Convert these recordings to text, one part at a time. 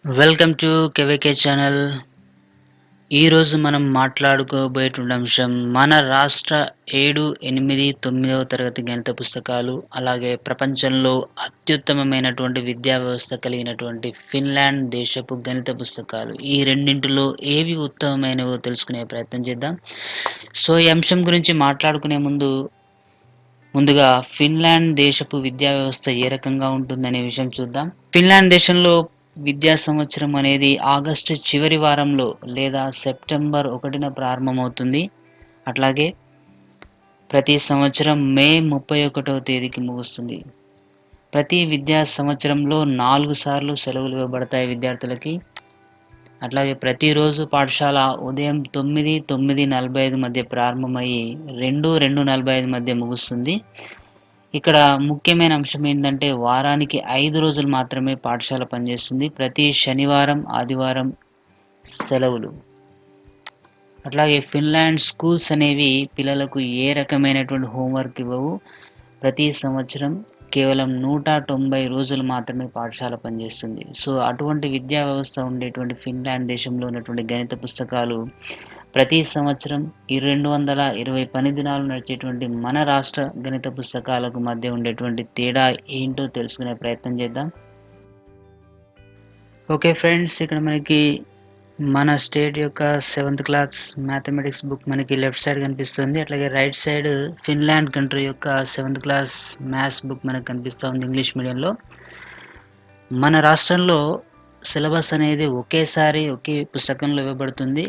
Welcome to KVK channel. ఈరోజు మనం మాట్లాడుకోబోయేటువంటి అంశం మన రాష్ట్ర 7, 8, 9వ తరగతి గణిత పుస్తకాలు, అలాగే ప్రపంచంలో అత్యుత్తమమైనటువంటి విద్యా వ్యవస్థ కలిగినటువంటి ఫిన్లాండ్ దేశపు గణిత పుస్తకాలు. ఈ రెండింటిలో ఏవి ఉత్తమమైనవో తెలుసుకునే ప్రయత్నం చేద్దాం. సో, ఈ అంశం గురించి మాట్లాడుకునే ముందుగా ఫిన్లాండ్ దేశపు విద్యా వ్యవస్థ ఏ రకంగా ఉంటుందనే విషయం చూద్దాం. ఫిన్లాండ్ దేశంలో విద్యా సంవత్సరం అనేది ఆగస్టు చివరి వారంలో లేదా సెప్టెంబర్ 1న ప్రారంభమవుతుంది. అట్లాగే ప్రతి సంవత్సరం మే 31వ తేదీకి ముగుస్తుంది. ప్రతి విద్యా సంవత్సరంలో 4 సార్లు సెలవులు ఇవ్వబడతాయి విద్యార్థులకి. అట్లాగే ప్రతిరోజు పాఠశాల ఉదయం 9, 9:45 మధ్య ప్రారంభమయ్యి 2, 2:45 మధ్య ముగుస్తుంది. ఇక్కడ ముఖ్యమైన అంశం ఏంటంటే వారానికి 5 రోజులు మాత్రమే పాఠశాల పనిచేస్తుంది. ప్రతి శనివారం, ఆదివారం సెలవులు. అట్లాగే ఫిన్లాండ్ స్కూల్స్ అనేవి పిల్లలకు ఏ రకమైనటువంటి హోంవర్క్ ఇవ్వవు. ప్రతి సంవత్సరం కేవలం 190 రోజులు మాత్రమే పాఠశాల పనిచేస్తుంది. సో, అటువంటి విద్యా వ్యవస్థ ఉండేటువంటి ఫిన్లాండ్ దేశంలో ఉన్నటువంటి గణిత పుస్తకాలు ప్రతి సంవత్సరం ఈ 220 పని దినాలు నడిచేటువంటి మన రాష్ట్ర గణిత పుస్తకాలకు మధ్య ఉండేటువంటి తేడా ఏంటో తెలుసుకునే ప్రయత్నం చేద్దాం. ఓకే ఫ్రెండ్స్, ఇక్కడ మనకి మన స్టేట్ యొక్క 7th క్లాస్ మ్యాథమెటిక్స్ బుక్ మనకి లెఫ్ట్ సైడ్ కనిపిస్తుంది. అట్లాగే రైట్ సైడ్ ఫిన్లాండ్ కంట్రీ యొక్క 7th క్లాస్ మ్యాథ్స్ బుక్ మనకు కనిపిస్తూ ఉంది ఇంగ్లీష్ మీడియంలో. మన రాష్ట్రంలో సిలబస్ అనేది ఒకే పుస్తకంలో ఇవ్వబడుతుంది.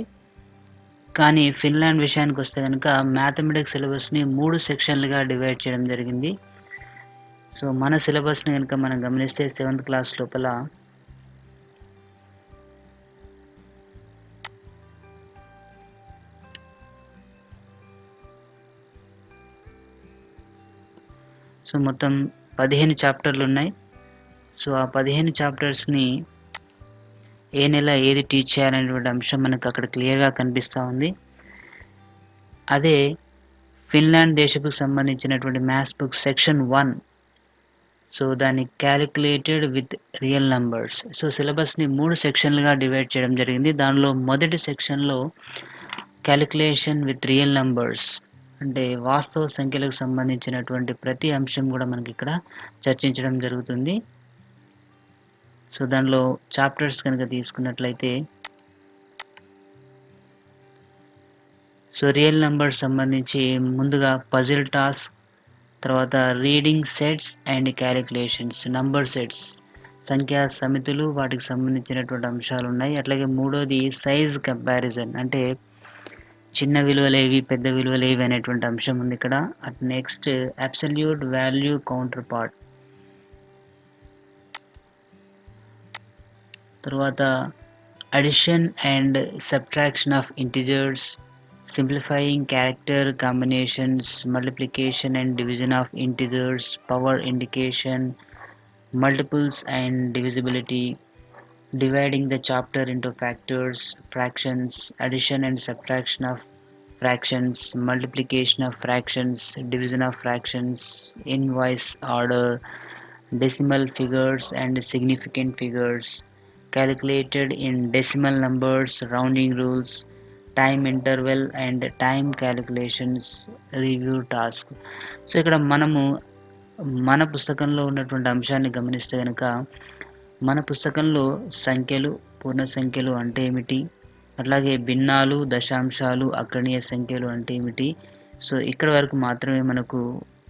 కానీ ఫిన్లాండ్ విషయానికి వస్తే కనుక మ్యాథమెటిక్స్ సిలబస్ని 3 సెక్షన్లుగా డివైడ్ చేయడం జరిగింది. సో, మన సిలబస్ని కనుక మనం గమనిస్తే 7th క్లాస్ లోపల సో మొత్తం 15 చాప్టర్లు ఉన్నాయి. సో, ఆ 15 చాప్టర్స్ని ఏ నెల ఏది టీచ్ చేయాలనేటువంటి అంశం మనకు అక్కడ క్లియర్గా కనిపిస్తూ ఉంది. అదే ఫిన్లాండ్ దేశపు సంబంధించినటువంటి మ్యాథ్స్ బుక్ సెక్షన్ 1. సో, దాన్ని calculated with real numbers. So, సిలబస్ని 3 సెక్షన్లుగా డివైడ్ చేయడం జరిగింది. దానిలో మొదటి సెక్షన్లో క్యాలిక్యులేషన్ విత్ రియల్ నంబర్స్ అంటే వాస్తవ సంఖ్యలకు సంబంధించినటువంటి ప్రతి అంశం కూడా మనకి ఇక్కడ చర్చించడం జరుగుతుంది. సో, దానిలో చాప్టర్స్ కనుక తీసుకున్నట్లయితే సో రియల్ నంబర్స్ సంబంధించి ముందుగా పజిల్ టాస్క్, తర్వాత reading sets and calculations, number sets సంఖ్యా సమితులు వాటికి సంబంధించినటువంటి అంశాలు ఉన్నాయి. అట్లాగే మూడోది సైజ్ కంపారిజన్ అంటే చిన్న విలువలేవి, పెద్ద విలువలేవి అనేటువంటి అంశం ఉంది ఇక్కడ. Next absolute value counterpart, తర్వాత addition and subtraction of integers, simplifying character combinations, multiplication and division of integers, power indication, multiples and divisibility, dividing the chapter into factors, fractions, addition and subtraction of fractions, multiplication of fractions, division of fractions, inverse order, decimal figures and significant figures, calculated in decimal numbers, rounding rules, time interval and time calculations, review task. So, ఇక్కడ మనము మన పుస్తకంలో ఉన్నటువంటి అంశాన్ని గమనిస్తే కనుక మన పుస్తకంలో సంఖ్యలు, పూర్ణ సంఖ్యలు అంటే ఏమిటి, అట్లాగే భిన్నాలు, దశాంశాలు, అగ్రణీయ సంఖ్యలు అంటే ఏమిటి, సో ఇక్కడ వరకు మాత్రమే మనకు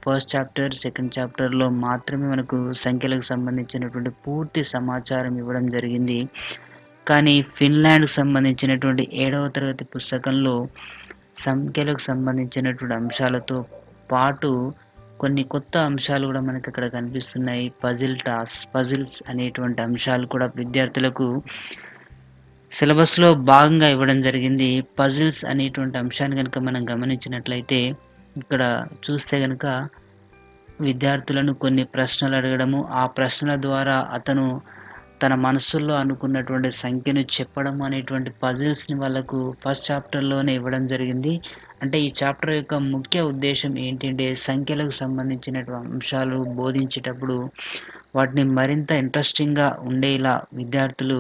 ఫస్ట్ చాప్టర్, సెకండ్ చాప్టర్లో మాత్రమే మనకు సంఖ్యలకు సంబంధించినటువంటి పూర్తి సమాచారం ఇవ్వడం జరిగింది. కానీ ఫిన్లాండ్కు సంబంధించినటువంటి 7వ తరగతి పుస్తకంలో సంఖ్యలకు సంబంధించినటువంటి అంశాలతో పాటు కొన్ని కొత్త అంశాలు కూడా మనకి అక్కడ కనిపిస్తున్నాయి. పజిల్స్ అనేటువంటి అంశాలు కూడా విద్యార్థులకు సిలబస్లో భాగంగా ఇవ్వడం జరిగింది. పజిల్స్ అనేటువంటి అంశాన్ని కనుక మనం గమనించినట్లయితే ఇక్కడ చూస్తే కనుక విద్యార్థులను కొన్ని ప్రశ్నలు అడగడము, ఆ ప్రశ్నల ద్వారా అతను తన మనసుల్లో అనుకున్నటువంటి సంఖ్యను చెప్పడం అనేటువంటి పజిల్స్ని వాళ్ళకు ఫస్ట్ చాప్టర్లోనే ఇవ్వడం జరిగింది. అంటే ఈ చాప్టర్ యొక్క ముఖ్య ఉద్దేశం ఏంటంటే సంఖ్యలకు సంబంధించినటువంటి అంశాలు బోధించేటప్పుడు వాటిని మరింత ఇంట్రెస్టింగ్‌గా ఉండేలా విద్యార్థులు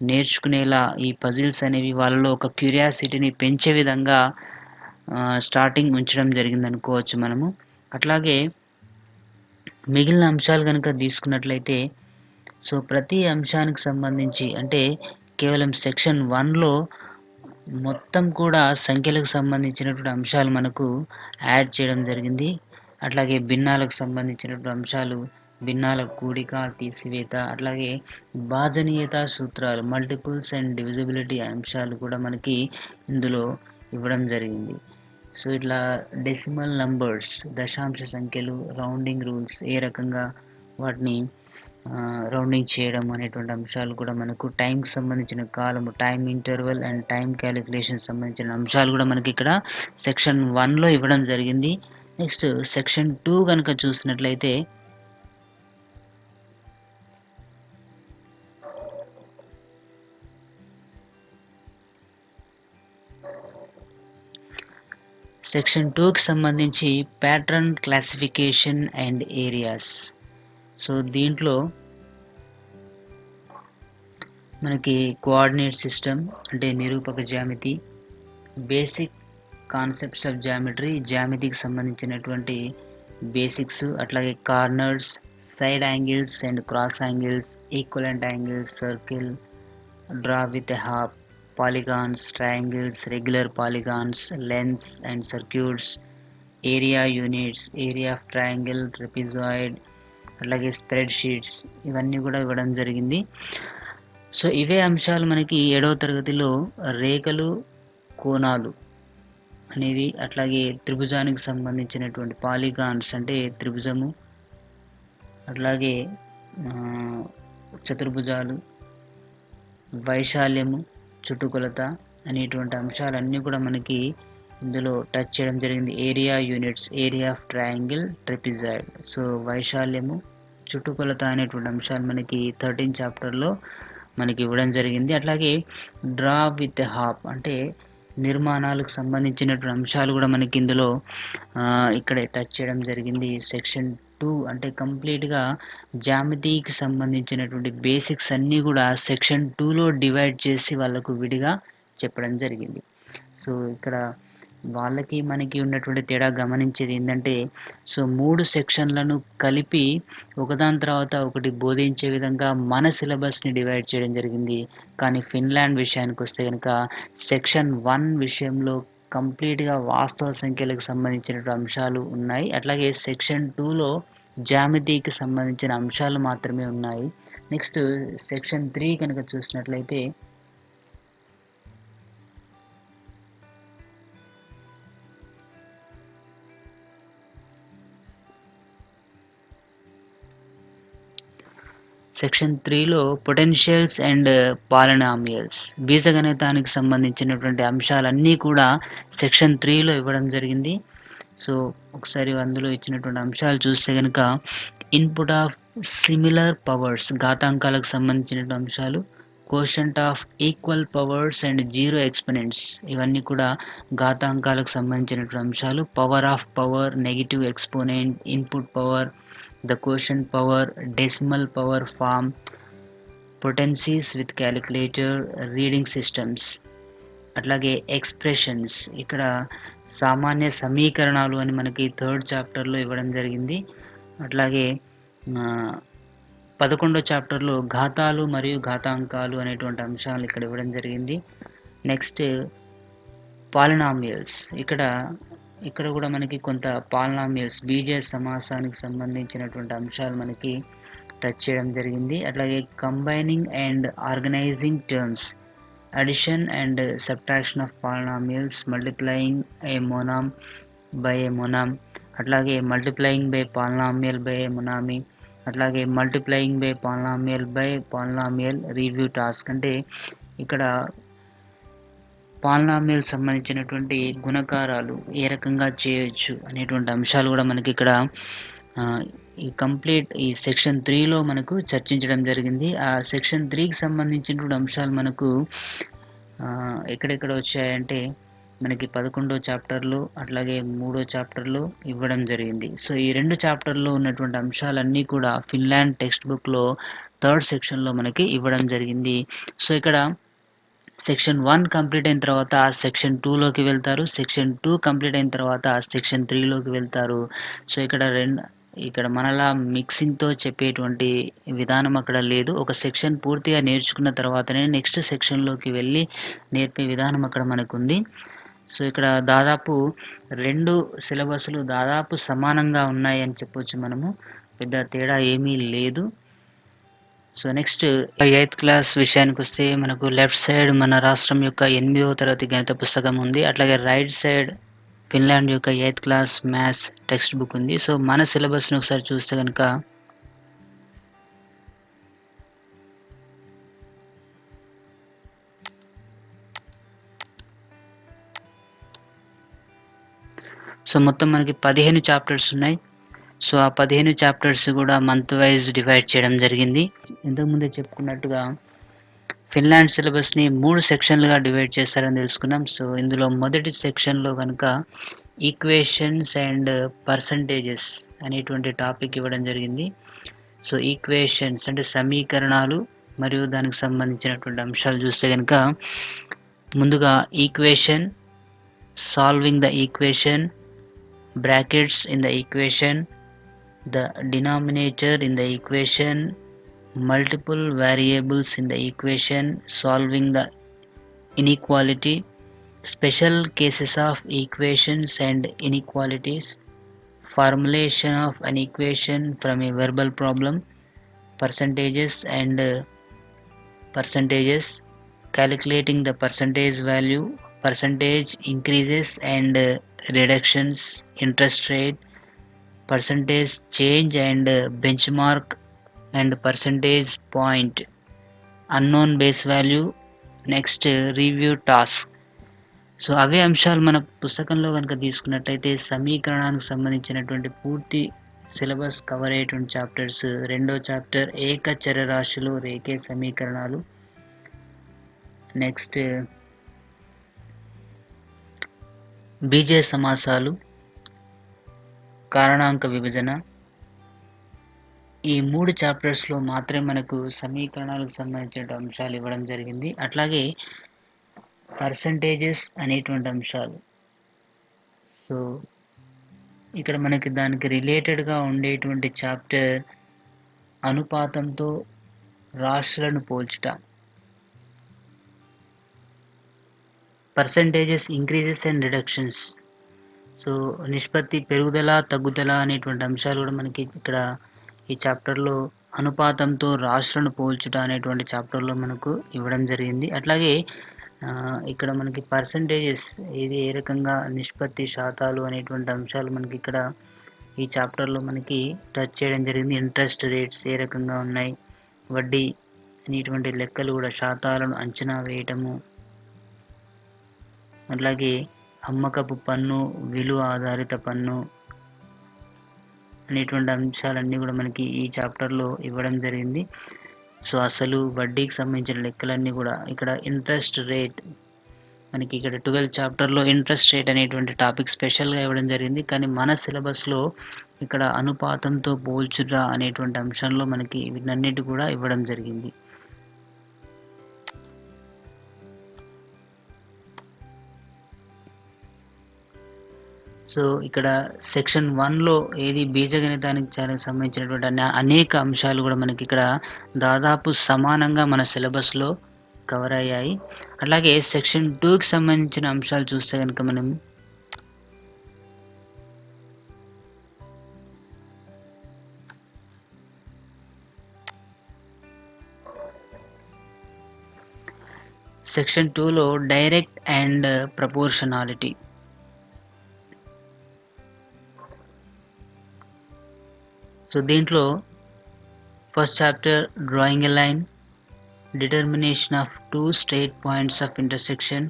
నేర్చుకునేలా ఈ పజిల్స్ అనేవి వాళ్ళలో ఒక క్యూరియాసిటీని పెంచే విధంగా స్టార్టింగ్ ఉంచడం జరిగిందనుకోవచ్చు మనము. అట్లాగే మిగిలిన అంశాలు గనుక తీసుకున్నట్లయితే ప్రతి అంశానికి సంబంధించి అంటే కేవలం సెక్షన్ 1లో మొత్తం కూడా సంఖ్యలకు సంబంధించినటువంటి అంశాలు మనకు యాడ్ చేయడం జరిగింది. అట్లాగే భిన్నాలకు సంబంధించినటువంటి అంశాలు, భిన్నాల కూడిక, తీసివేత, అట్లాగే భాజనీయత సూత్రాలు, మల్టిపుల్స్ అండ్ డివిజిబిలిటీ అంశాలు కూడా మనకి ఇందులో ఇవ్వడం జరిగింది. ఇట్లా డెసిమల్ నంబర్స్, దశాంశ సంఖ్యలు, రౌండింగ్ రూల్స్ ఏ రకంగా వాటిని రౌండింగ్ చేయడం అనేటువంటి అంశాలు కూడా మనకు టైంకి సంబంధించిన కాలము, time interval and time calculation సంబంధించిన అంశాలు కూడా మనకి ఇక్కడ సెక్షన్ 1లో ఇవ్వడం జరిగింది. నెక్స్ట్ సెక్షన్ 2 గనుక చూసినట్లయితే సెక్షన్ 2కి సంబంధించి ప్యాటర్న్ క్లాసిఫికేషన్ అండ్ ఏరియాస్. దీంట్లో మనకి కోఆర్డినేట్ సిస్టమ్ అంటే నిరూపక జ్యామితి, బేసిక్ కాన్సెప్ట్స్ ఆఫ్ జ్యామితికి సంబంధించినటువంటి బేసిక్స్, అట్లాగే corners, side angles and cross angles, equivalent angles, circle, draw with a half, polygons, triangles, regular polygons, lens and circuits, area units, area of triangle, trapezoid, అట్లాగే spread sheets ఇవన్నీ కూడా ఇవ్వడం జరిగింది. ఇవే అంశాలు మనకి 7వ తరగతిలో రేఖలు, కోణాలు అనేవి, అట్లాగే త్రిభుజానికి సంబంధించినటువంటి పాలిగాన్స్ అంటే త్రిభుజము, అట్లాగే చతుర్భుజాలు, వైశాల్యము, చుట్టుకొలత అనేటువంటి అంశాలన్నీ కూడా మనకి ఇందులో టచ్ చేయడం జరిగింది. Area units, area of triangle, trapezoid. వైశాల్యము, చుట్టుకొలత అనేటువంటి అంశాలు మనకి 13 చాప్టర్లో మనకి ఇవ్వడం జరిగింది. అట్లాగే డ్రా విత్ హాఫ్ అంటే నిర్మాణాలకు సంబంధించినటువంటి అంశాలు కూడా మనకి ఇందులో ఇక్కడ టచ్ చేయడం జరిగింది. సెక్షన్ 2 అంటే కంప్లీట్గా జ్యామితికి సంబంధించినటువంటి బేసిక్స్ అన్నీ కూడా సెక్షన్ 2లో డివైడ్ చేసి వాళ్ళకు విడిగా చెప్పడం జరిగింది. ఇక్కడ వాళ్ళకి మనకి ఉన్నటువంటి తేడా గమనించేది ఏంటంటే 3 సెక్షన్లను కలిపి ఒకదాని తర్వాత ఒకటి బోధించే విధంగా మన సిలబస్ని డివైడ్ చేయడం జరిగింది. కానీ ఫిన్లాండ్ విషయానికి వస్తే కనుక సెక్షన్ 1 విషయంలో కంప్లీట్గా వాస్తవ సంఖ్యలకు సంబంధించిన అంశాలు ఉన్నాయి. అట్లాగే సెక్షన్ 2లో జ్యామితికి సంబంధించిన అంశాలు మాత్రమే ఉన్నాయి. నెక్స్ట్ సెక్షన్ 3 కనుక చూసినట్లయితే సెక్షన్ 3లో పొటెన్షియల్స్ అండ్ పాలినామియల్స్, బీజగణితానికి సంబంధించినటువంటి అంశాలన్నీ కూడా సెక్షన్ 3లో ఇవ్వడం జరిగింది. ఒకసారి అందులో ఇచ్చినటువంటి అంశాలు చూస్తే కనుక ఇన్పుట్ ఆఫ్ సిమిలర్ పవర్స్, ఘాతాంకాలకు సంబంధించినటువంటి అంశాలు, quotient of equal powers and zero exponents ఇవన్నీ కూడా ఘాతాంకాలకు సంబంధించినటువంటి అంశాలు, power of power, negative exponent, input power, the quotient power, decimal power form, potencies with calculator, reading systems, అట్లాగే ఎక్స్ప్రెషన్స్, ఇక్కడ సామాన్య సమీకరణాలు అని మనకి 3rd చాప్టర్లో ఇవ్వడం జరిగింది. అట్లాగే 11వ చాప్టర్లో ఘాతాలు మరియు ఘాతాంకాలు అనేటువంటి అంశాలు ఇక్కడ ఇవ్వడం జరిగింది. నెక్స్ట్ పాలినామియల్స్, ఇక్కడ కూడా మనకి కొంత పాలినామియల్స్, బీజ సమాసానికి సంబంధించినటువంటి అంశాలు మనకి టచ్ చేయడం జరిగింది. అట్లాగే combining and organising terms, addition and subtraction of polynomials, multiplying a monom by a monom, అట్లాగే multiplying by polynomial by a monomi, అట్లాగే multiplying by polynomial review task అంటే ఇక్కడ పాలినామియల్ సంబంధించినటువంటి గుణకారాలు ఏ రకంగా చేయొచ్చు అనేటువంటి అంశాలు కూడా మనకి ఇక్కడ ఈ సెక్షన్ 3లో మనకు చర్చించడం జరిగింది. ఆ సెక్షన్ 3కి సంబంధించినటువంటి అంశాలు మనకు ఎక్కడెక్కడ వచ్చాయంటే మనకి 11 చాప్టర్‌లో అట్లాగే 3 చాప్టర్‌లో ఇవ్వడం జరిగింది. సో, ఈ 2 చాప్టర్‌లో ఉన్నటువంటి అంశాలన్నీ కూడా ఫిన్లాండ్ టెక్స్ట్ బుక్‌లో థర్డ్ సెక్షన్‌లో మనకి ఇవ్వడం జరిగింది. సో, ఇక్కడ సెక్షన్ 1 కంప్లీట్ అయిన తర్వాత సెక్షన్ 2లోకి వెళ్తారు. సెక్షన్ 2 కంప్లీట్ అయిన తర్వాత సెక్షన్ 3లోకి వెళ్తారు. సో, ఇక్కడ మనలా మిక్సింగ్‌తో చెప్పేటువంటి విధానం అక్కడ లేదు. ఒక సెక్షన్ పూర్తిగా నేర్చుకున్న తర్వాతనే నెక్స్ట్ సెక్షన్‌లోకి వెళ్ళి నేర్పే విధానం అక్కడ మనకుంది. సో, ఇక్కడ దాదాపు 2 సిలబస్‌లు దాదాపు సమానంగా ఉన్నాయి అని చెప్పొచ్చు మనము. పెద్ద తేడా ఏమీ లేదు. సో, నెక్స్ట్ 8థ్ క్లాస్ విషయానికొస్తే మనకు లెఫ్ట్ సైడ్ మన రాష్ట్రం యొక్క 8వ తరగతి గణిత పుస్తకం ఉంది. అట్లాగే రైట్ సైడ్ ఫిన్లాండ్ యొక్క eighth class maths text book ఉంది. సో, మన సిలబస్‌ని ఒకసారి చూస్తే గనుక సో, మొత్తం మనకి 15 చాప్టర్స్ ఉన్నాయి. సో, ఆ 15 చాప్టర్స్ కూడా మంత్ వైస్ డివైడ్ చేయడం జరిగింది. ఇంతకుముందే చెప్పుకున్నట్టుగా ఫిన్లాండ్ సిలబస్‌ని 3 సెక్షన్‌లుగా డివైడ్ చేశారని తెలుసుకున్నాం. సో, ఇందులో మొదటి సెక్షన్‌లో గనుక ఈక్వేషన్స్ అండ్ పర్సెంటేజెస్ అనేటువంటి టాపిక్ ఇవ్వడం జరిగింది. సో, ఈక్వేషన్స్ అంటే సమీకరణాలు మరియు దానికి సంబంధించినటువంటి అంశాలు చూస్తే గనుక ముందుగా equation, solving the equation, brackets in the equation, the denominator in the equation, multiple variables in the equation, solving the inequality, special cases of equations and inequalities, formulation of an equation from a verbal problem, percentages and percentages, calculating the percentage value, percentage increases and reductions, interest rate, percentage change and benchmark and percentage point, unknown base value, next review task. So, అవే అంశాలు మన పుస్తకంలో గనుక తీసుకున్నట్టయితే సమీకరణానికి సంబంధించినటువంటి పూర్తి syllabus cover అయ్యేటువంటి చాప్టర్స్ రెండో చాప్టర్ ఏకచరరాశులు రేఖీయ సమీకరణాలు, నెక్స్ట్ బీజీయ సమాసాలు, కారణాంక విభజన. ఈ 3 చాప్టర్స్‌లో మాత్రమే మనకు సమీకరణాలకు సంబంధించిన అంశాలు ఇవ్వడం జరిగింది. అట్లాగే పర్సెంటేజెస్ అనేటువంటి అంశాలు. సో, ఇక్కడ మనకి దానికి రిలేటెడ్‌గా ఉండేటువంటి చాప్టర్ అనుపాతంతో రాశులను పోల్చుట. Percentages increases and reductions. So, నిష్పత్తి పెరుగుదల, తగ్గుదల అనేటువంటి అంశాలు కూడా మనకి ఇక్కడ ఈ చాప్టర్‌లో అనుపాతంతో రాశులను పోల్చుట అనేటువంటి చాప్టర్‌లో మనకు ఇవ్వడం జరిగింది. అట్లాగే ఇక్కడ మనకి పర్సెంటేజెస్ ఇది ఏ రకంగా నిష్పత్తి శాతాలు అనేటువంటి అంశాలు మనకి ఇక్కడ ఈ చాప్టర్‌లో మనకి టచ్ చేయడం జరిగింది. ఇంట్రెస్ట్ రేట్స్ ఏ రకంగా ఉన్నాయి, వడ్డీ అనేటువంటి లెక్కలు కూడా శాతాలను అంచనా వేయటము, అట్లాగే అమ్మకపు పన్ను, విలువ ఆధారిత పన్ను అనేటువంటి అంశాలన్నీ కూడా మనకి ఈ చాప్టర్‌లో ఇవ్వడం జరిగింది. సో, అసలు వడ్డీకి సంబంధించిన లెక్కలన్నీ కూడా ఇక్కడ ఇంట్రెస్ట్ రేట్ మనకి ఇక్కడ 12 చాప్టర్‌లో ఇంట్రెస్ట్ రేట్ అనేటువంటి టాపిక్ స్పెషల్‌గా ఇవ్వడం జరిగింది. కానీ మన సిలబస్‌లో ఇక్కడ అనుపాతంతో పోల్చుట అనేటువంటి అంశంలో మనకి వీటన్నిటి కూడా ఇవ్వడం జరిగింది. సో, ఇక్కడ సెక్షన్ 1లో ఏది బీజగణితానికి సంబంధించినటువంటి అనేక అంశాలు కూడా మనకి ఇక్కడ దాదాపు సమానంగా మన సిలబస్‌లో కవర్ అయ్యాయి. అట్లాగే సెక్షన్ 2కి సంబంధించిన అంశాలు చూస్తే గనుక మనం సెక్షన్ 2లో డైరెక్ట్ అండ్ ప్రపోర్షనాలిటీ. సో, దీంట్లో first chapter drawing a line, determination of two straight points of intersection,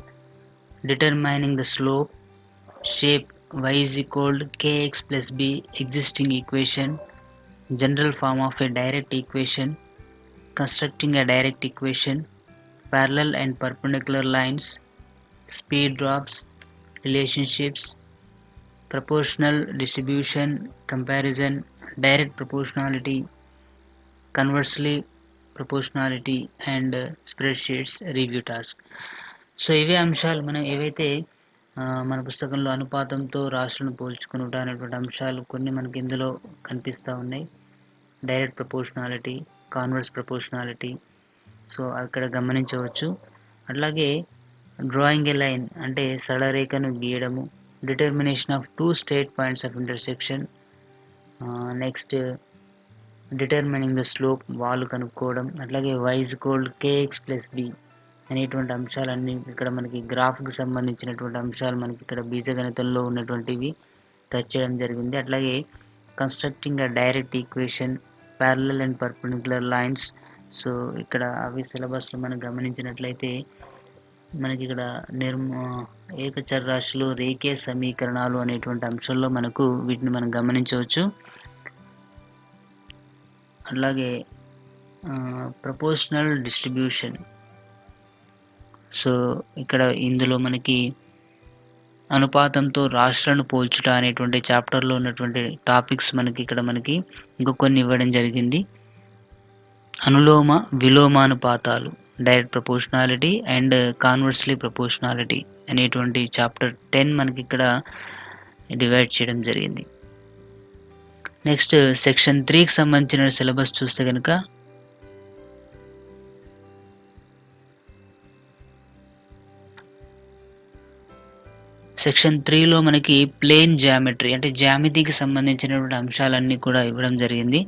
determining the slope, shape y is equal to kx plus b existing equation, general form of a direct equation, constructing a direct equation, parallel and perpendicular lines, speed drops, relationships, proportional distribution, comparison, direct proportionality, conversely proportionality, and spreadsheets review task. So ఇవే అంశాలు మనం ఏవైతే మన పుస్తకంలో అనుపాతంతో రాశులను పోల్చుకొనుట అనేటువంటి అంశాలు కొన్ని మనకి ఇందులో కనిపిస్తూ ఉన్నాయి. Direct proportionality, converse proportionality, so అక్కడ గమనించవచ్చు. అట్లాగే డ్రాయింగ్ ఎ లైన్ అంటే సరళ రేఖను గీయడము, determination of two straight points of intersection, next determining the slope వాలు కనుక్కోవడం, అట్లాగే y is equal to kx plus b అనేటువంటి అంశాలన్నీ ఇక్కడ మనకి గ్రాఫ్కి సంబంధించినటువంటి అంశాలు మనకి ఇక్కడ బీజగణితంలో ఉన్నటువంటివి టచ్ చేయడం జరిగింది. అట్లాగే constructing a direct equation, parallel and perpendicular lines, so ఇక్కడ అవి సిలబస్లో మనం గమనించినట్లయితే మనకి ఇక్కడ ఏకచరరాశులు రేఖీయ సమీకరణాలు అనేటువంటి అంశంలో మనకు వీటిని మనం గమనించవచ్చు. అలాగే ప్రపోర్షనల్ డిస్ట్రిబ్యూషన్, సో ఇక్కడ ఇందులో మనకి అనుపాతంతో రాష్ట్రాలను పోల్చుట అనేటువంటి చాప్టర్లో ఉన్నటువంటి టాపిక్స్ మనకి ఇక్కడ మనకి ఇంకొన్ని ఇవ్వడం జరిగింది. అనులోమ విలోమానుపాతాలు, direct proportionality and conversely proportionality అనేటువంటి చాప్టర్ 10 మనకి ఇక్కడ డివైడ్ చేయడం జరిగింది. నెక్స్ట్ సెక్షన్ 3కి సంబంధించిన సిలబస్ చూస్తే కనుక సెక్షన్ 3లో మనకి ప్లేన్ జామెట్రీ అంటే జ్యామితికి సంబంధించినటువంటి అంశాలన్నీ కూడా ఇవ్వడం జరిగింది.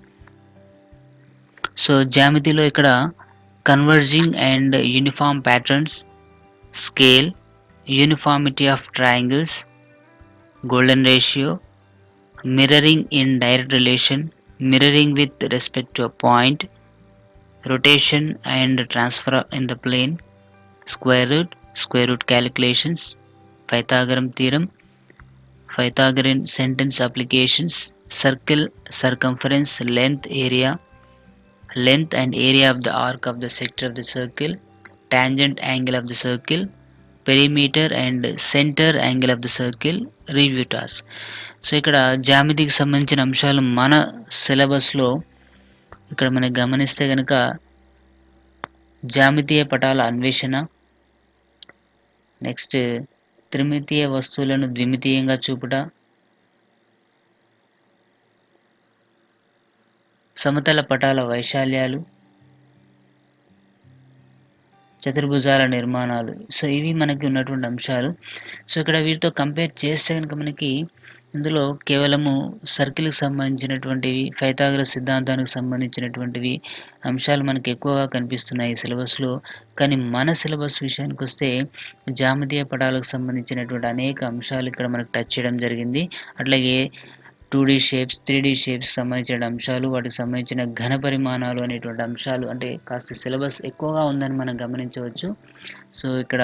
సో జ్యామితిలో ఇక్కడ converging and uniform patterns, scale, uniformity of triangles, golden ratio, mirroring in direct relation, mirroring with respect to a point, rotation and transfer in the plane, square root calculations, Pythagorean theorem, Pythagorean sentence applications, circle, circumference, length and area of the arc of the sector of the circle, tangent angle of the circle, perimeter and center angle of the circle, review task. So ఇక్కడ జ్యామితికి సంబంధించిన అంశాలు మన సిలబస్లో ఇక్కడ మనం గమనిస్తే కనుక జ్యామితీయ పటాల అన్వేషణ, నెక్స్ట్ త్రిమితీయ వస్తువులను ద్విమితీయంగా చూపుట, సమతల పటాల వైశాల్యాలు, చతుర్భుజాల నిర్మాణాలు, సో ఇవి మనకి ఉన్నటువంటి అంశాలు. సో ఇక్కడ వీటితో కంపేర్ చేస్తే కనుక మనకి ఇందులో కేవలము సర్కిల్కి సంబంధించినటువంటివి, పైథాగరస్ సిద్ధాంతానికి సంబంధించినటువంటివి అంశాలు మనకి ఎక్కువగా కనిపిస్తున్నాయి ఈ సిలబస్లో. కానీ మన సిలబస్ విషయానికి వస్తే జ్యామితీయ పటాలకు సంబంధించినటువంటి అనేక అంశాలు ఇక్కడ మనకు టచ్ చేయడం జరిగింది. అట్లాగే 2D షేప్స్, 3D షేప్స్ సంబంధించిన అంశాలు, వాటికి సంబంధించిన ఘన పరిమాణాలు అనేటువంటి అంశాలు, అంటే కాస్త సిలబస్ ఎక్కువగా ఉందని మనం గమనించవచ్చు. సో ఇక్కడ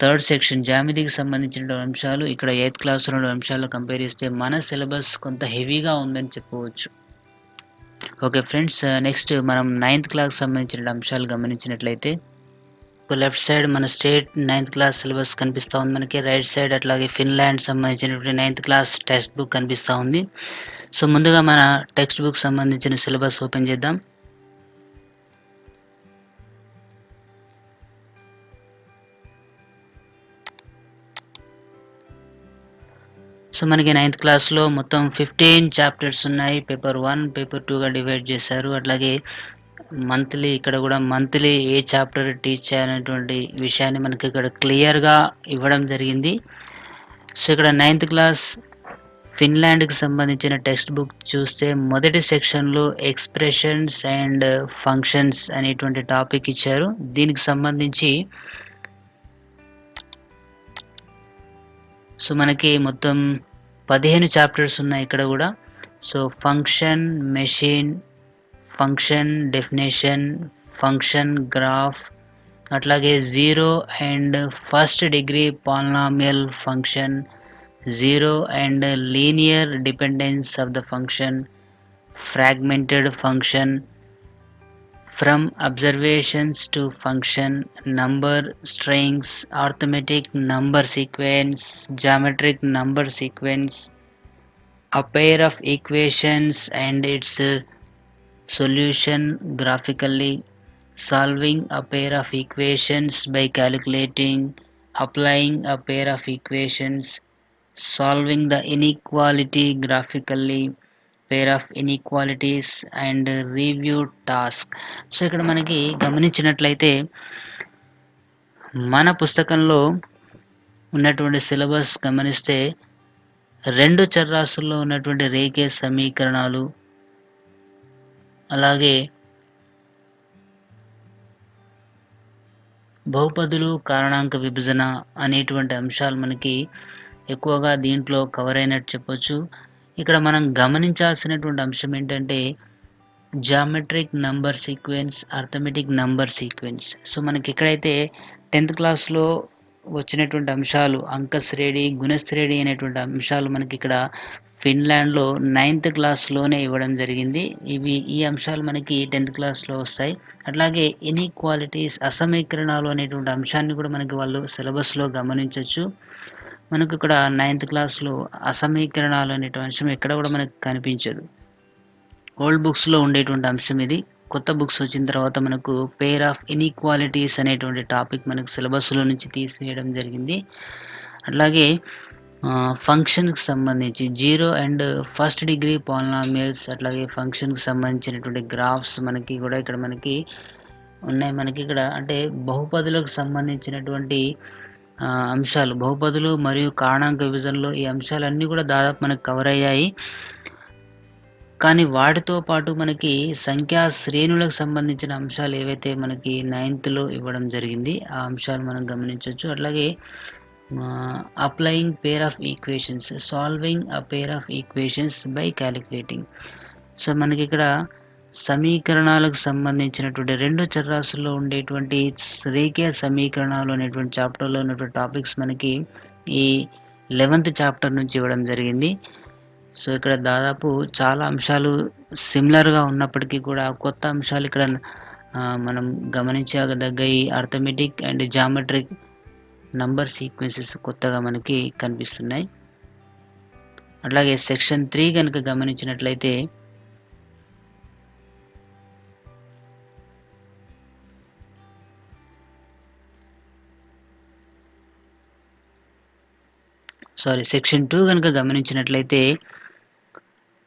థర్డ్ సెక్షన్ జ్యామితికి సంబంధించిన అంశాలు ఇక్కడ 8th క్లాస్లో అంశాలు కంపేర్ చేస్తే మన సిలబస్ కొంత హెవీగా ఉందని చెప్పవచ్చు. ఓకే ఫ్రెండ్స్, నెక్స్ట్ మనం 9th క్లాస్కి సంబంధించిన అంశాలు గమనించినట్లయితే లెఫ్ట్ సైడ్ మన స్టేట్ 9th క్లాస్ సిలబస్ కనిపిస్తూ ఉంది మనకి, రైట్ సైడ్ అట్లాగే ఫిన్లాండ్ సంబంధించినటువంటి 9th క్లాస్ టెక్స్ట్ బుక్ కనిపిస్తూ ఉంది. సో ముందుగా మన టెక్స్ట్ బుక్ సంబంధించిన సిలబస్ ఓపెన్ చేద్దాం. సో మనకి 9th క్లాస్లో మొత్తం 15 చాప్టర్స్ ఉన్నాయి. పేపర్ 1, పేపర్ 2గా డివైడ్ చేశారు. అట్లాగే మంత్లీ ఇక్కడ కూడా మంత్లీ ఏ చాప్టర్ టీచ్ చేయాలనేటువంటి విషయాన్ని మనకి ఇక్కడ క్లియర్గా ఇవ్వడం జరిగింది. సో ఇక్కడ 9th క్లాస్ ఫిన్లాండ్కి సంబంధించిన టెక్స్ట్ బుక్ చూస్తే మొదటి సెక్షన్లో ఎక్స్ప్రెషన్స్ అండ్ ఫంక్షన్స్ అనేటువంటి టాపిక్ ఇచ్చారు. దీనికి సంబంధించి సో మనకి మొత్తం 15 చాప్టర్స్ ఉన్నాయి ఇక్కడ కూడా. So function machine, function definition, function graph, అట్లాగే zero and first degree polynomial function, zero and linear dependence of the function, fragmented function, From observations to function, number strings, arithmetic number sequence, geometric number sequence, a pair of equations and its solution graphically, solving a pair of equations by calculating, applying a pair of equations, solving the inequality graphically, pair of inequalities and review task. So ఇక్కడ మనకి గమనించినట్లయితే మన పుస్తకంలో ఉన్నటువంటి syllabus గమనిస్తే రెండు చర్రాసుల్లో ఉన్నటువంటి రేఖీయ సమీకరణాలు, అలాగే బహుపదులు, కారణాంక విభజన అనేటువంటి అంశాలు మనకి ఎక్కువగా దీంట్లో కవర్ అయినట్టు చెప్పొచ్చు. ఇక్కడ మనం గమనించాల్సినటువంటి అంశం ఏంటంటే geometric number sequence, arithmetic number sequence. So మనకి ఎక్కడైతే 10th క్లాస్‌లో వచ్చినటువంటి అంశాలు అంకశ్రేణి, గుణశ్రేణి అనేటువంటి అంశాలు మనకి ఇక్కడ ఫిన్లాండ్‌లో 9th క్లాస్‌లోనే ఇవ్వడం జరిగింది. ఈ అంశాలు మనకి 10th క్లాస్‌లో వస్తాయి. అట్లాగే ఇనీక్వాలిటీస్, అసమీకరణాలు అనేటువంటి అంశాన్ని కూడా మనకి వాళ్ళు సిలబస్‌లో గమనించొచ్చు. మనకు ఇక్కడ 9th క్లాస్‌లో అసమీకరణాలు అనేటువంటి అంశం ఎక్కడ కూడా మనకు కనిపించదు. ఓల్డ్ బుక్స్‌లో ఉండేటువంటి అంశం ఇది. కొత్త బుక్స్ వచ్చిన తర్వాత మనకు పెయిర్ ఆఫ్ ఇనీక్వాలిటీస్ అనేటువంటి టాపిక్ మనకు సిలబస్‌లో నుంచి తీసివేయడం జరిగింది. అట్లాగే ఫంక్షన్‌కి సంబంధించి 0 అండ్ ఫస్ట్ డిగ్రీ పాలినామియల్స్, అట్లాగే ఫంక్షన్‌కి సంబంధించినటువంటి గ్రాఫ్స్ మనకి కూడా ఇక్కడ మనకి ఉన్నాయి. మనకి ఇక్కడ అంటే బహుపదులకు సంబంధించినటువంటి అంశాలు, బహుపదులు మరియు కారణాంక విభజనలో ఈ అంశాలన్నీ కూడా దాదాపు మనకు కవర్ అయ్యాయి. కానీ వాటితో పాటు మనకి సంఖ్యా శ్రేణులకు సంబంధించిన అంశాలు ఏవైతే మనకి 9థ్‌లో ఇవ్వడం జరిగింది. ఆ అంశాలు మనం గమనించొచ్చు. అట్లాగే applying pair of equations, solving a pair of equations by calculating. So మనకి ఇక్కడ సమీకరణాలకు సంబంధించినటువంటి రెండు చర్రాసుల్లో ఉండేటువంటి రేఖీయ సమీకరణాలు అనేటువంటి చాప్టర్‌లో ఉన్నటువంటి టాపిక్స్ మనకి ఈ 11th చాప్టర్ నుంచి ఇవ్వడం జరిగింది. సో ఇక్కడ దాదాపు చాలా అంశాలు సిమిలర్‌గా ఉన్నప్పటికీ కూడా కొత్త అంశాలు ఇక్కడ మనం గమనించదగ్గ ఈ arithmetic and geometric number sequences కొత్తగా మనకి కనిపిస్తున్నాయి. అట్లాగే సెక్షన్ 3 గనుక గమనించినట్లయితే సెక్షన్ 2 గనుక గమనించినట్లయితే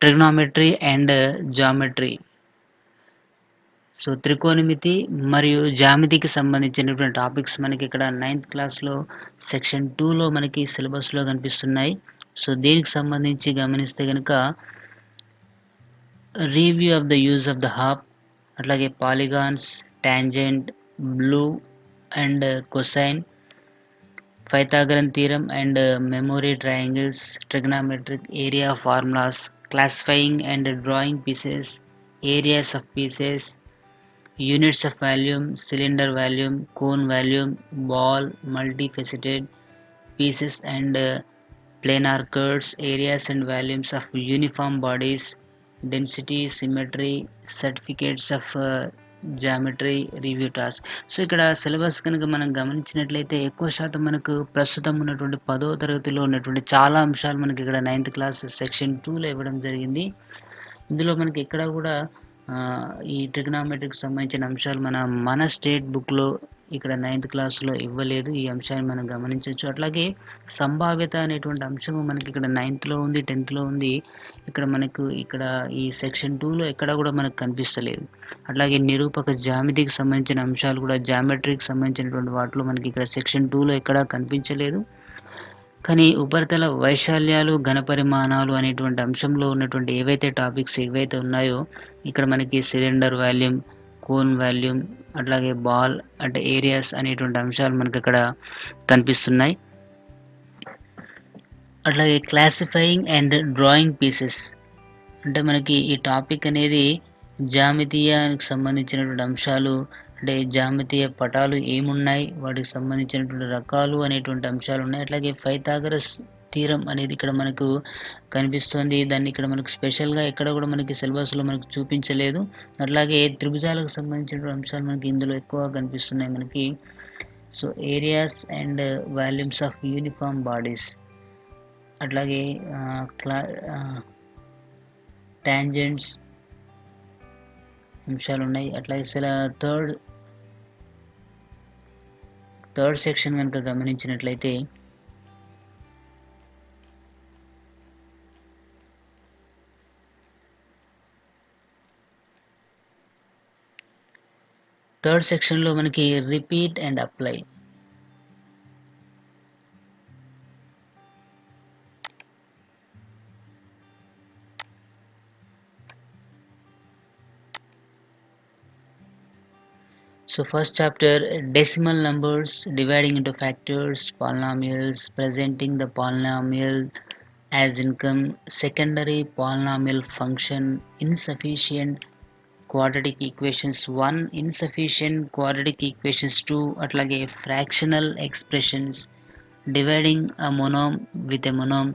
ట్రిగ్నోమెట్రీ అండ్ జామెట్రీ. సో త్రికోణమితి మరియు జ్యామితికి సంబంధించినటువంటి టాపిక్స్ మనకి ఇక్కడ 9th క్లాస్‌లో సెక్షన్ 2లో మనకి సిలబస్‌లో కనిపిస్తున్నాయి. సో దీనికి సంబంధించి గమనిస్తే గనుక review of the use of the half, అట్లాగే polygons, tangent, blue and cosine, Pythagorean theorem and memory triangles, trigonometric area formulas, classifying and drawing pieces, areas of pieces, units of volume, cylinder volume, cone volume, ball, multifaceted pieces and planar curves, areas and volumes of uniform bodies, density, symmetry, certificates of geometry, review task. So ఇక్కడ syllabus కనుక మనం గమనించినట్లయితే ఎక్కువ శాతం మనకు ప్రస్తుతం ఉన్నటువంటి 10వ తరగతిలో ఉన్నటువంటి చాలా అంశాలు మనకి ఇక్కడ 9th క్లాస్ సెక్షన్ 2లో ఇవ్వడం జరిగింది. ఇందులో మనకి ఎక్కడ కూడా ఈ ట్రిగ్నోమెట్రీకి సంబంధించిన అంశాలు మన స్టేట్ బుక్‌లో ఇక్కడ 9th క్లాస్‌లో ఇవ్వలేదు. ఈ అంశాన్ని మనం గమనించొచ్చు. అట్లాగే సంభావ్యత అనేటువంటి అంశము మనకి ఇక్కడ 9థ్‌లో ఉంది, 10థ్‌లో ఉంది. ఇక్కడ ఈ సెక్షన్ 2లో ఎక్కడ కూడా మనకు కనిపిస్తలేదు. అట్లాగే నిరూపక జ్యామితికి సంబంధించిన అంశాలు కూడా జామెట్రీకి సంబంధించినటువంటి వాటిలో మనకి ఇక్కడ సెక్షన్ 2లో ఎక్కడా కనిపించలేదు. కానీ ఉపరితల వైశాల్యాలు, ఘనపరిమాణాలు అనేటువంటి అంశంలో ఉన్నటువంటి ఏవైతే టాపిక్స్ ఏవైతే ఉన్నాయో ఇక్కడ మనకి సిలిండర్ వాల్యూమ్, కోన్ వాల్యూమ్, అట్లాగే బాల్ అంటే ఏరియాస్ అనేటువంటి అంశాలు మనకి అక్కడ కనిపిస్తున్నాయి. అట్లాగే క్లాసిఫైయింగ్ అండ్ డ్రాయింగ్ పీసెస్ అంటే మనకి ఈ టాపిక్ అనేది జ్యామితీయానికి సంబంధించినటువంటి అంశాలు, అంటే జ్యామితీయ పటాలు ఏమున్నాయి, వాటికి సంబంధించినటువంటి రకాలు అనేటువంటి అంశాలు ఉన్నాయి. అట్లాగే పైథాగరస్ థీరం అనేది ఇక్కడ మనకు కనిపిస్తుంది. దాన్ని ఇక్కడ మనకు స్పెషల్‌గా ఎక్కడ కూడా మనకి సిలబస్‌లో మనకు చూపించలేదు. అట్లాగే త్రిభుజాలకు సంబంధించిన అంశాలు మనకి ఇందులో ఎక్కువగా కనిపిస్తున్నాయి మనకి. So, areas and volumes of uniform bodies, అట్లాగే ఆహ్, క్లా ఆహ్, టాంజెంట్స్ అంశాలున్నాయి. అట్లాగే థర్డ్ సెక్షన్ గనుక గమనించినట్లయితే థర్డ్ సెక్షన్‌లో మనకి repeat and apply. So first chapter, decimal numbers, dividing into factors, polynomials, presenting the polynomial as income, secondary polynomial function, insufficient quadratic equations 1, insufficient quadratic equations 2, అట్లాగే fractional expressions, dividing a monom with a monom,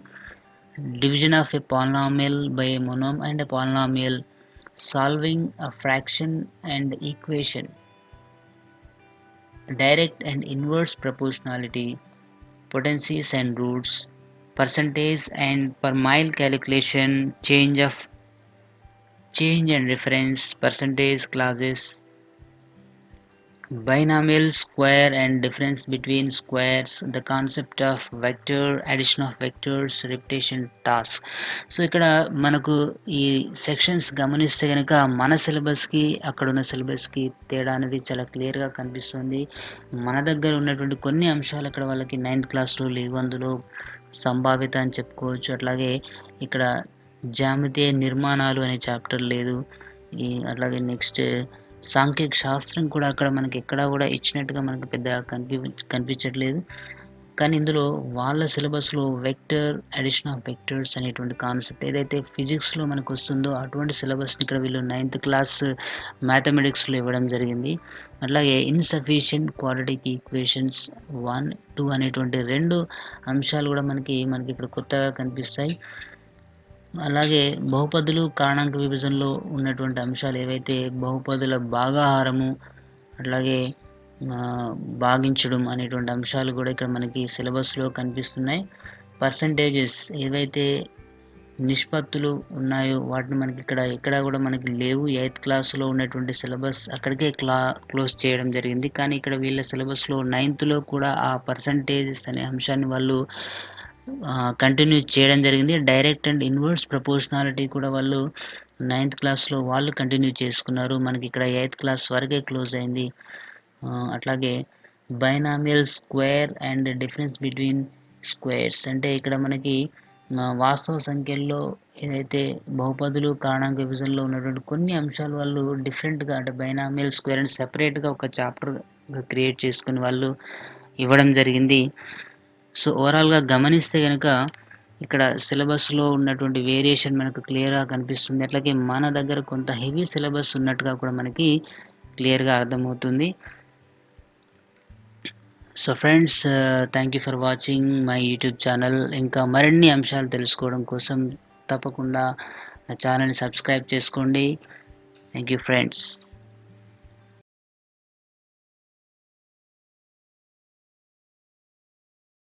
division of a polynomial by a monom and a polynomial, solving a fraction and equation, direct and inverse proportionality, potencies and roots, percentage and per mile calculation, change and reference, percentage clauses, binomial square and difference between squares, the concept of vector, addition of vectors, repetition task. So ఇక్కడ మనకు ఈ sections గమనిస్తే కనుక మన సిలబస్కి అక్కడ ఉన్న సిలబస్కి తేడా అనేది చాలా క్లియర్గా కనిపిస్తుంది. మన దగ్గర ఉన్నటువంటి కొన్ని అంశాలు అక్కడ వాళ్ళకి 9th క్లాస్లో లేవు. అందులో సంభావ్యత అని చెప్పుకోవచ్చు. అట్లాగే ఇక్కడ జ్యామితీయ నిర్మాణాలు అనే చాప్టర్ లేదు. అట్లాగే నెక్స్ట్ సాంఖ్యక శాస్త్రం కూడా అక్కడ మనకి ఎక్కడా కూడా ఇచ్చినట్టుగా మనకు పెద్దగా కనిపించట్లేదు. కానీ ఇందులో వాళ్ళ సిలబస్‌లో వెక్టర్, అడిషన్ ఆఫ్ వెక్టర్స్ అనేటువంటి కాన్సెప్ట్ ఏదైతే ఫిజిక్స్‌లో మనకు వస్తుందో అటువంటి సిలబస్‌ని ఇక్కడ వీళ్ళు 9th క్లాస్ మ్యాథమెటిక్స్‌లో ఇవ్వడం జరిగింది. అట్లాగే ఇన్‌సఫిషియెంట్ క్వాడ్రాటిక్ ఈక్వేషన్స్ 1, 2 అనేటువంటి 2 అంశాలు కూడా మనకి ఇక్కడ కొత్తగా కనిపిస్తాయి. అలాగే బహుపదులు, కారణాంక విభజనలో ఉన్నటువంటి అంశాలు ఏవైతే బహుపదుల భాగాహారము, అట్లాగే భాగించడం అనేటువంటి అంశాలు కూడా ఇక్కడ మనకి సిలబస్‌లో కనిపిస్తున్నాయి. పర్సెంటేజెస్ ఏవైతే నిష్పత్తులు ఉన్నాయో వాటిని మనకి ఇక్కడ ఎక్కడా కూడా మనకి లేవు. 8th క్లాస్‌లో ఉన్నటువంటి సిలబస్ అక్కడికే క్లోజ్ చేయడం జరిగింది. కానీ ఇక్కడ వీళ్ళ సిలబస్‌లో 9థ్‌లో కూడా ఆ పర్సెంటేజెస్ అనే అంశాన్ని వాళ్ళు కంటిన్యూ చేయడం జరిగింది. డైరెక్ట్ అండ్ ఇన్వర్స్ ప్రపోర్షనాలిటీ కూడా వాళ్ళు 9th క్లాస్‌లో వాళ్ళు కంటిన్యూ చేసుకున్నారు. మనకి ఇక్కడ 8th క్లాస్ వరకే క్లోజ్ అయింది. అట్లాగే binomial square and difference between squares, అంటే ఇక్కడ మనకి వాస్తవ సంఖ్యల్లో ఏదైతే బహుపదులు, కారణాంక విభజనలో ఉన్నటువంటి కొన్ని అంశాలు వాళ్ళు డిఫరెంట్‌గా, అంటే బైనామియల్ స్క్వేర్ అని సెపరేట్‌గా ఒక చాప్టర్‌గా క్రియేట్ చేసుకొని వాళ్ళు ఇవ్వడం జరిగింది. సో, ఓవరాల్‌గా గమనిస్తే గనక ఇక్కడ సిలబస్‌లో ఉన్నటువంటి వేరియేషన్ మనకు క్లియర్‌గా కనిపిస్తుంది. అట్లాగే మన దగ్గర కొంత హెవీ సిలబస్ ఉన్నట్టుగా కూడా మనకి క్లియర్‌గా అర్థమవుతుంది. So friends, thank you for watching my YouTube channel. ఇంకా మరిన్ని అంశాలు తెలుసుకోవడం కోసం తప్పకుండా నా ఛానల్‌ని సబ్స్క్రైబ్ చేసుకోండి. Thank you friends.